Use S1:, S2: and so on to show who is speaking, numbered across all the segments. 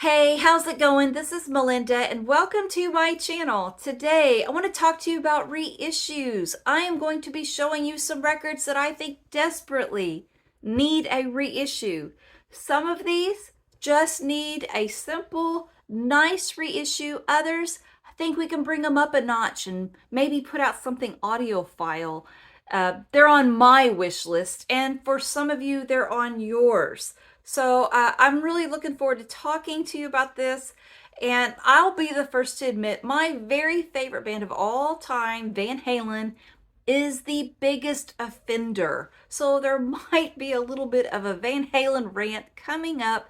S1: Hey, how's it going? This is Melinda and welcome to my channel. Today, I want to talk to you about reissues. I am going to be showing you some records that I think desperately need a reissue. Some of these just need a simple, nice reissue. Others, I think we can bring them up a notch and maybe put out something audiophile. They're on my wish list, and for some of you, they're on yours. So I'm really looking forward to talking to you about this. And I'll be the first to admit my very favorite band of all time, Van Halen, is the biggest offender. So there might be a little bit of a Van Halen rant coming up.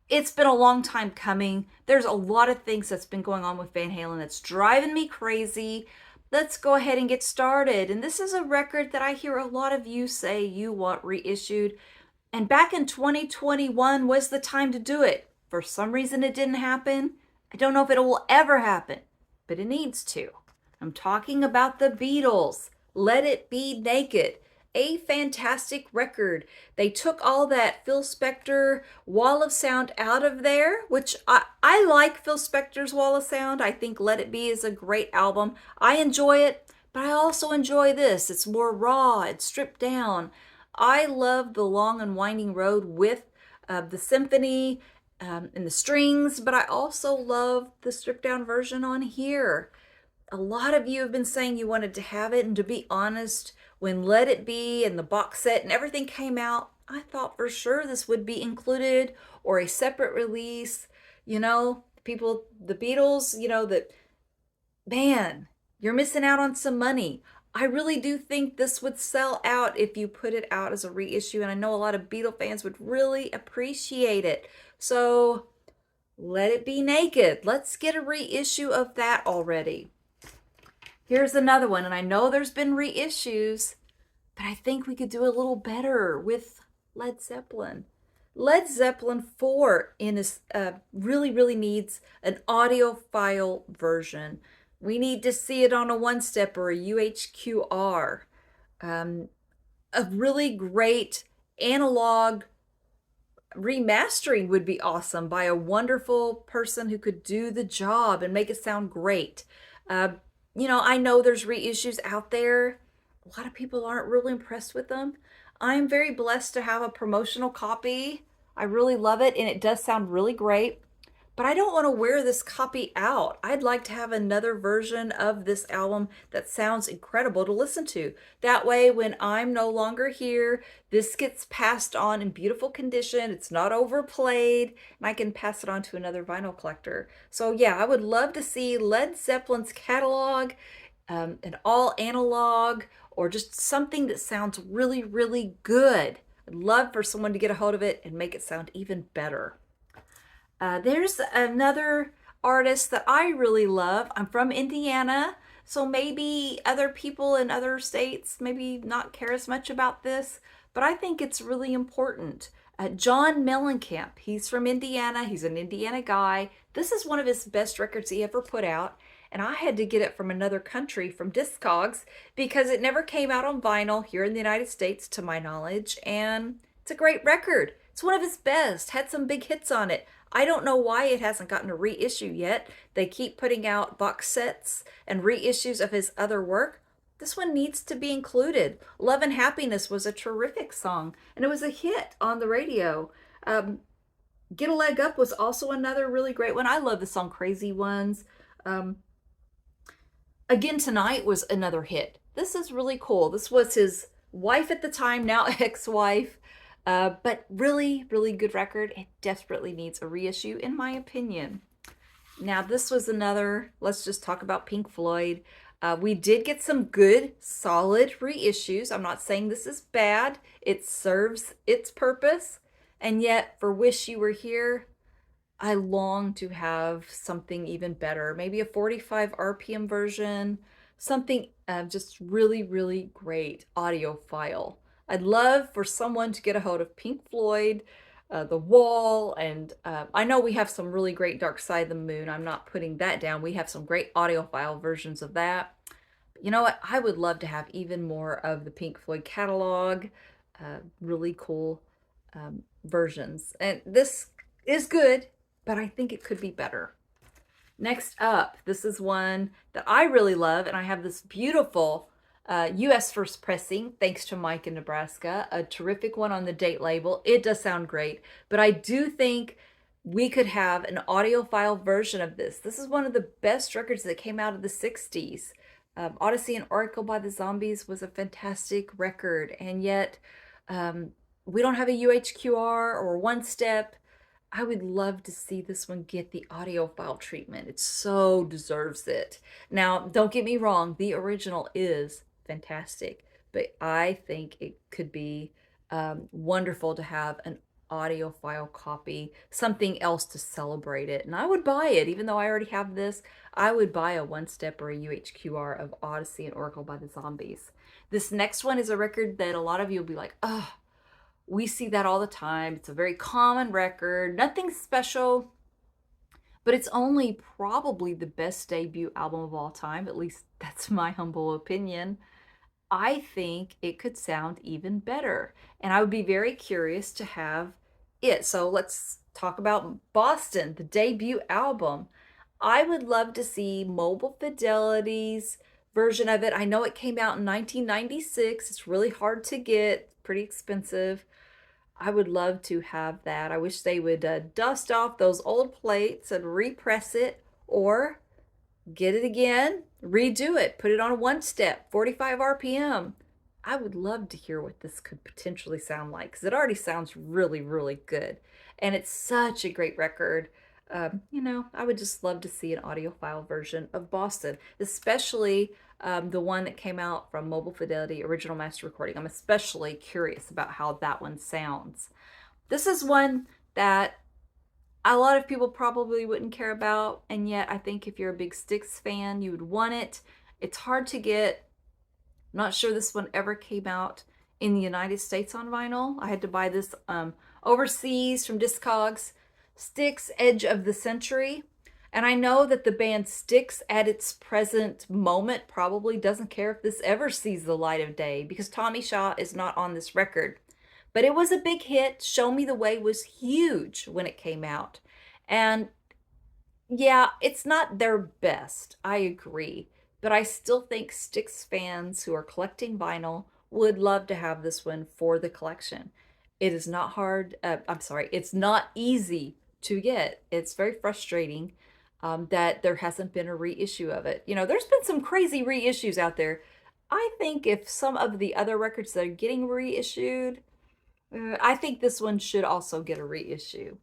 S1: It's been a long time coming. There's a lot of things that's been going on with Van Halen that's driving me crazy. Let's go ahead and get started. And this is a record that I hear a lot of you say you want reissued. And back in 2021 was the time to do it. For some reason, it didn't happen. I don't know if it will ever happen, but it needs to. I'm talking about the Beatles. Let It Be Naked. A fantastic record. They took all that Phil Spector Wall of Sound out of there, which I like Phil Spector's Wall of Sound. I think Let It Be is a great album. I enjoy it, but I also enjoy this. It's more raw, it's stripped down. I love the long and winding road with the symphony and the strings, but I also love the stripped down version on here. A lot of you have been saying you wanted to have it, and to be honest, when Let It Be and the box set and everything came out, I thought for sure this would be included or a separate release. You know, people, the Beatles, that, man, you're missing out on some money. I really do think this would sell out if you put it out as a reissue, and I know a lot of Beatle fans would really appreciate it. So Let It Be Naked. Let's get a reissue of that already. Here's another one, and I know there's been reissues, but I think we could do a little better with Led Zeppelin. Led Zeppelin 4 really needs an audiophile version. We need to see it on a one-step or a UHQR. A really great analog remastering would be awesome by a wonderful person who could do the job and make it sound great. I know there's reissues out there. A lot of people aren't really impressed with them. I'm very blessed to have a promotional copy. I really love it, and it does sound really great. But I don't want to wear this copy out. I'd like to have another version of this album that sounds incredible to listen to. That way, when I'm no longer here, this gets passed on in beautiful condition. It's not overplayed, and I can pass it on to another vinyl collector. So yeah, I would love to see Led Zeppelin's catalog, an all analog, or just something that sounds really, really good. I'd love for someone to get a hold of it and make it sound even better. There's another artist that I really love. I'm from Indiana, so maybe other people in other states maybe not care as much about this, but I think it's really important. John Mellencamp, he's from Indiana. He's an Indiana guy. This is one of his best records he ever put out, and I had to get it from another country, from Discogs, because it never came out on vinyl here in the United States, to my knowledge, and it's a great record. It's one of his best, had some big hits on it. I don't know why it hasn't gotten a reissue yet. They keep putting out box sets and reissues of his other work. This one needs to be included. Love and Happiness was a terrific song, and it was a hit on the radio. Get a Leg Up was also another really great one. I love the song Crazy Ones. Again Tonight was another hit. This is really cool. This was his wife at the time, now ex-wife. But really, really good record. It desperately needs a reissue, in my opinion. Now, this was another, let's just talk about Pink Floyd. We did get some good, solid reissues. I'm not saying this is bad. It serves its purpose. And yet, for Wish You Were Here, I long to have something even better. Maybe a 45 RPM version. Something just really, really great audiophile. I'd love for someone to get a hold of Pink Floyd, The Wall, and I know we have some really great Dark Side of the Moon. I'm not putting that down. We have some great audiophile versions of that. But you know what? I would love to have even more of the Pink Floyd catalog, really cool versions. And this is good. but I think it could be better. Next up, this is one that I really love, and I have this beautiful US first pressing, thanks to Mike in Nebraska, a terrific one on the date label. It does sound great, but I do think we could have an audiophile version of this. This is one of the best records that came out of the 60s. Odyssey and Oracle by the Zombies was a fantastic record, and yet we don't have a UHQR or one step. I would love to see this one get the audiophile treatment. It so deserves it. Now, don't get me wrong, the original is fantastic, but I think it could be wonderful to have an audiophile copy, something else to celebrate it. And I would buy it, even though I already have this. I would buy a one step or a UHQR of Odyssey and Oracle by the Zombies. This next one is a record that a lot of you will be like, oh, we see that all the time. It's a very common record, nothing special, but it's only probably the best debut album of all time. At least that's my humble opinion. I think it could sound even better, and I would be very curious to have it. So let's talk about Boston, the debut album. I would love to see Mobile Fidelity's version of it. I know it came out in 1996. It's really hard to get, pretty expensive. I would love to have that. I wish they would dust off those old plates and repress it, or get it again, redo it, put it on a one step, 45 RPM. I would love to hear what this could potentially sound like, because it already sounds really, really good. And it's such a great record. I would just love to see an audiophile version of Boston, especially the one that came out from Mobile Fidelity Original Master Recording. I'm especially curious about how that one sounds. This is one that a lot of people probably wouldn't care about, and yet I think if you're a big Styx fan, you would want it. It's hard to get. I'm not sure this one ever came out in the United States on vinyl. I had to buy this overseas from Discogs. Styx, Edge of the Century. And I know that the band Styx at its present moment probably doesn't care if this ever sees the light of day, because Tommy Shaw is not on this record. But it was a big hit. Show Me the Way was huge when it came out. And yeah, it's not their best, I agree. But I still think Styx fans who are collecting vinyl would love to have this one for the collection. It is not hard, it's not easy to get. It's very frustrating that there hasn't been a reissue of it. There's been some crazy reissues out there. I think if some of the other records that are getting reissued, I think this one should also get a reissue.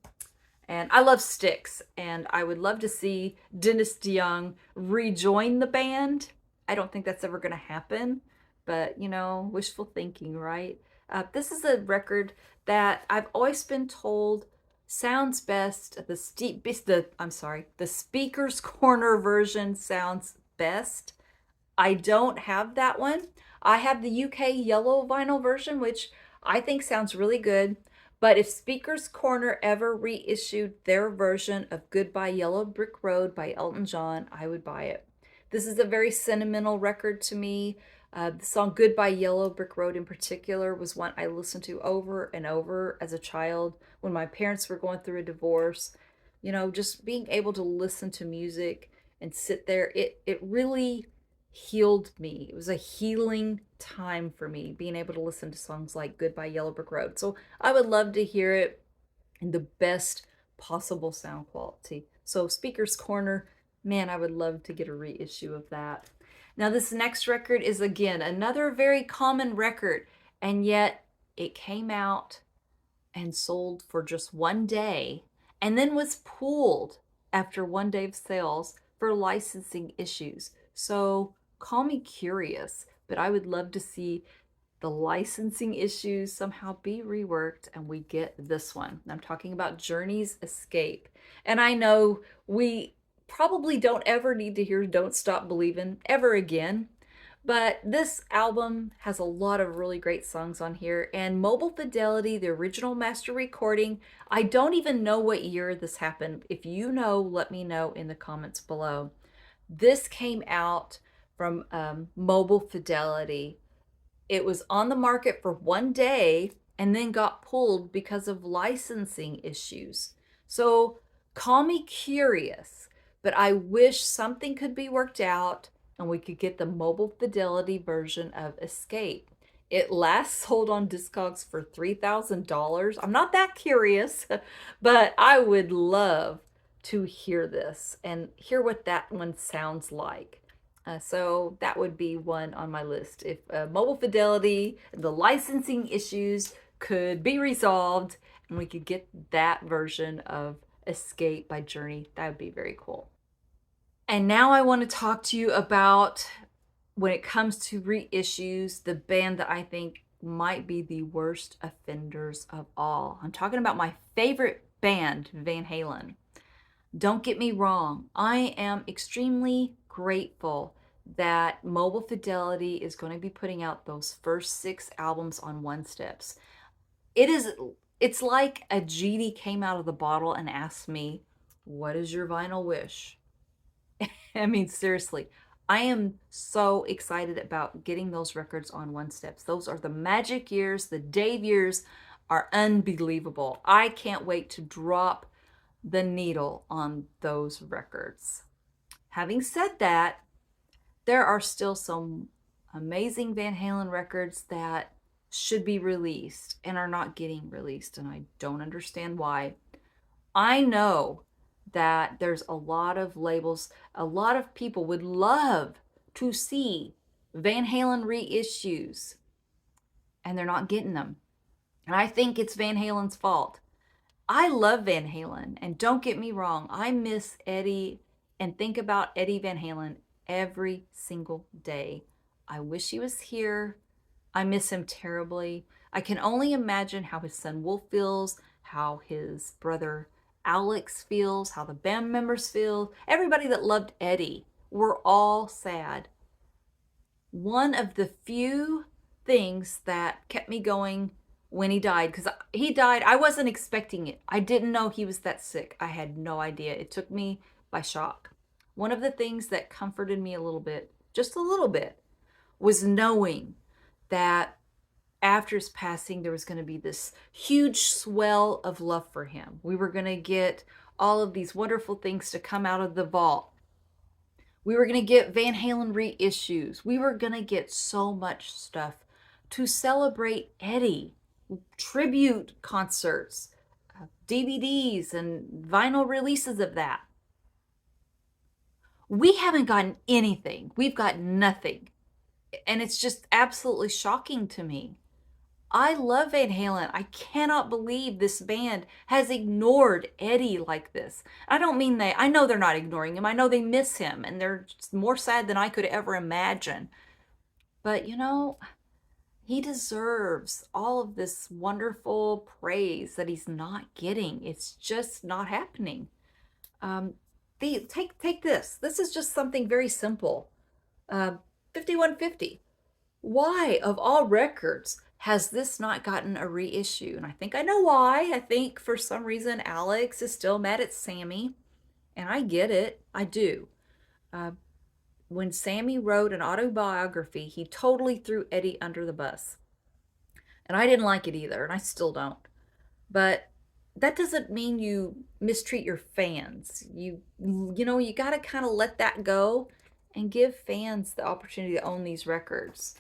S1: And I love Styx, and I would love to see Dennis DeYoung rejoin the band. I don't think that's ever going to happen, but wishful thinking, right? This is a record that I've always been told sounds best. The Speaker's Corner version sounds best. I don't have that one. I have the UK yellow vinyl version, which I think sounds really good. But if Speaker's Corner ever reissued their version of Goodbye Yellow Brick Road by Elton John, I would buy it. This is a very sentimental record to me. The song Goodbye Yellow Brick Road in particular was one I listened to over and over as a child when my parents were going through a divorce. Just being able to listen to music and sit there, it really healed me. It was a healing time for me, being able to listen to songs like Goodbye Yellow Brick Road. So I would love to hear it in the best possible sound quality. So Speaker's Corner, man, I would love to get a reissue of that. Now this next record is, again, another very common record, and yet it came out and sold for just one day and then was pulled after one day of sales for licensing issues. So call me curious, but I would love to see the licensing issues somehow be reworked and we get this one. I'm talking about Journey's Escape. And I know we probably don't ever need to hear Don't Stop Believin' ever again, but this album has a lot of really great songs on here. And Mobile Fidelity, the original master recording, I don't even know what year this happened. If you know, let me know in the comments below. This came out from Mobile Fidelity. It was on the market for one day and then got pulled because of licensing issues. So Call me curious, but I wish something could be worked out and we could get the mobile fidelity version of Escape. It last sold on Discogs for $3,000. I'm not that curious, but I would love to hear this and hear what that one sounds like. So that would be one on my list. If mobile fidelity, the licensing issues could be resolved and we could get that version of Escape by Journey, that would be very cool. And now I want to talk to you about, when it comes to reissues, the band that I think might be the worst offenders of all. I'm talking about my favorite band, Van Halen. Don't get me wrong, I am extremely grateful that Mobile Fidelity is going to be putting out those first 6 albums on One Steps. It's like a genie came out of the bottle and asked me, "What is your vinyl wish?" I mean, seriously, I am so excited about getting those records on One Steps. Those are the magic years. The Dave years are unbelievable. I can't wait to drop the needle on those records. Having said that, there are still some amazing Van Halen records that should be released and are not getting released, and I don't understand why. I know that there's a lot of labels, a lot of people would love to see Van Halen reissues, and they're not getting them. And I think it's Van Halen's fault. I love Van Halen, and don't get me wrong, I miss Eddie and think about Eddie Van Halen every single day. I wish he was here. I miss him terribly. I can only imagine how his son Wolf feels, how his brother Alex feels, how the band members feel. Everybody that loved Eddie, we're all sad. One of the few things that kept me going when he died, because he died, I wasn't expecting it. I didn't know he was that sick. I had no idea. It took me by shock. One of the things that comforted me a little bit, just a little bit, was knowing that after his passing, there was going to be this huge swell of love for him. We were going to get all of these wonderful things to come out of the vault. We were going to get Van Halen reissues. We were going to get so much stuff to celebrate Eddie. Tribute concerts, DVDs, and vinyl releases of that. We haven't gotten anything. We've got nothing. And it's just absolutely shocking to me. I love Van Halen. I cannot believe this band has ignored Eddie like this. I don't mean I know they're not ignoring him. I know they miss him and they're more sad than I could ever imagine. But he deserves all of this wonderful praise that he's not getting. It's just not happening. Take this. This is just something very simple. 5150. Why, of all records, has this not gotten a reissue? And I think I know why. I think for some reason Alex is still mad at Sammy. And I get it. I do. When Sammy wrote an autobiography, he totally threw Eddie under the bus. And I didn't like it either, and I still don't. But that doesn't mean you mistreat your fans. You got to kind of let that go and give fans the opportunity to own these records.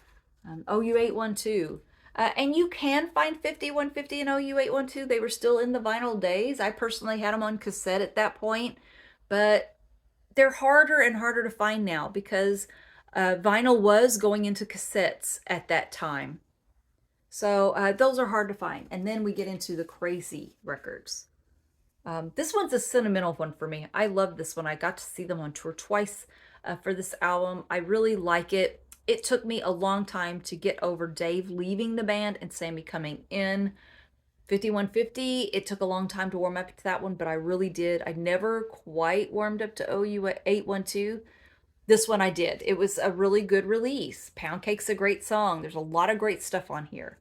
S1: OU812. And you can find 5150 and OU812. They were still in the vinyl days. I personally had them on cassette at that point. But they're harder and harder to find now because vinyl was going into cassettes at that time. So those are hard to find. And then we get into the crazy records. This one's a sentimental one for me. I love this one. I got to see them on tour twice for this album. I really like it. It took me a long time to get over Dave leaving the band and Sammy coming in. 5150, it took a long time to warm up to that one, but I really did. I never quite warmed up to OU812. This one I did. It was a really good release. Pound Cake's a great song. There's a lot of great stuff on here.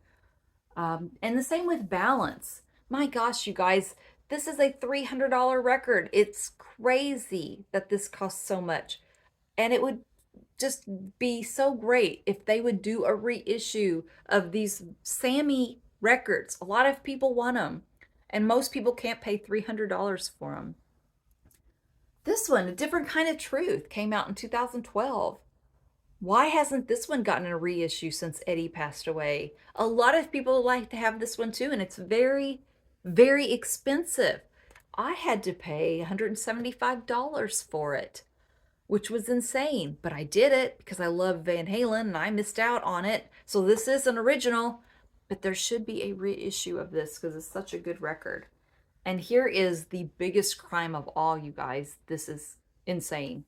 S1: And the same with Balance. My gosh, you guys, this is a $300 record. It's crazy that this costs so much. And it would just be so great if they would do a reissue of these Sammy records. A lot of people want them, and most people can't pay $300 for them. This one, A Different Kind of Truth, came out in 2012. Why hasn't this one gotten a reissue since Eddie passed away? A lot of people like to have this one too, and it's very, very expensive. I had to pay $175 for it, which was insane, but I did it because I love Van Halen and I missed out on it. So this is an original, but there should be a reissue of this because it's such a good record. And here is the biggest crime of all, you guys. This is insane.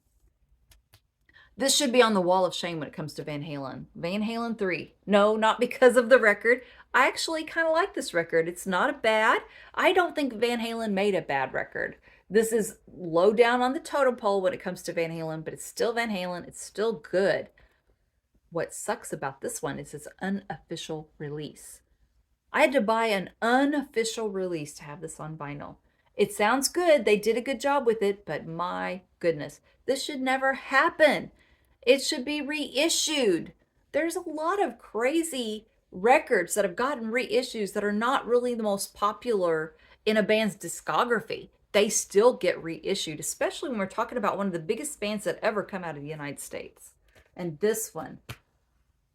S1: This should be on the wall of shame when it comes to Van Halen. Van Halen 3. No, not because of the record. I actually kind of like this record. It's not bad. I don't think Van Halen made a bad record. This is low down on the totem pole when it comes to Van Halen, but it's still Van Halen. It's still good. What sucks about this one is its unofficial release. I had to buy an unofficial release to have this on vinyl. It sounds good. They did a good job with it, but my goodness, this should never happen. It should be reissued. There's a lot of crazy records that have gotten reissues that are not really the most popular in a band's discography. They still get reissued, especially when we're talking about one of the biggest bands that ever come out of the United States. And this one,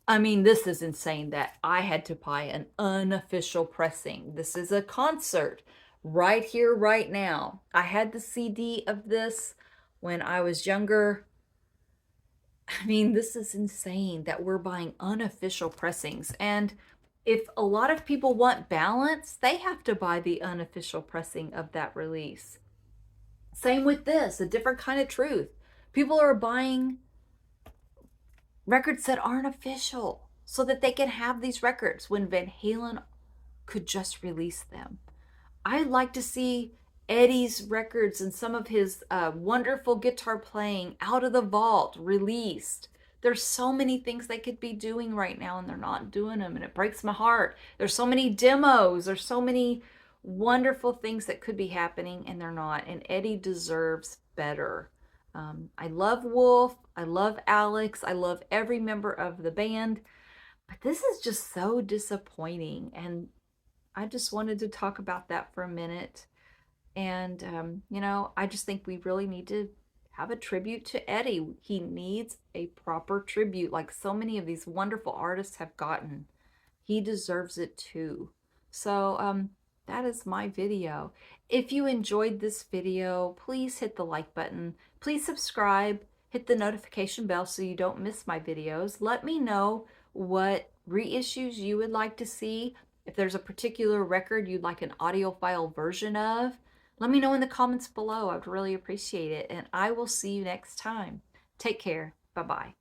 S1: I mean, this is insane that I had to buy an unofficial pressing. This is a concert right here, right now. I had the CD of this when I was younger. I mean, this is insane that we're buying unofficial pressings. And if a lot of people want balance, they have to buy the unofficial pressing of that release. Same with this, A Different Kind of Truth. People are buying records that aren't official so that they can have these records when Van Halen could just release them. I'd like to see Eddie's records and some of his wonderful guitar playing out of the vault released. There's so many things they could be doing right now and they're not doing them, and it breaks my heart. There's so many demos. There's so many wonderful things that could be happening and they're not. And Eddie deserves better. I love Wolf. I love Alex. I love every member of the band. But this is just so disappointing. And I just wanted to talk about that for a minute. And, you know, I just think we really need to have a tribute to Eddie. He needs a proper tribute like so many of these wonderful artists have gotten. He deserves it too. So that is my video. If you enjoyed this video, please hit the like button. Please subscribe. Hit the notification bell so you don't miss my videos. Let me know what reissues you would like to see. If there's a particular record you'd like an audiophile version of, let me know in the comments below. I'd really appreciate it. And I will see you next time. Take care. Bye-bye.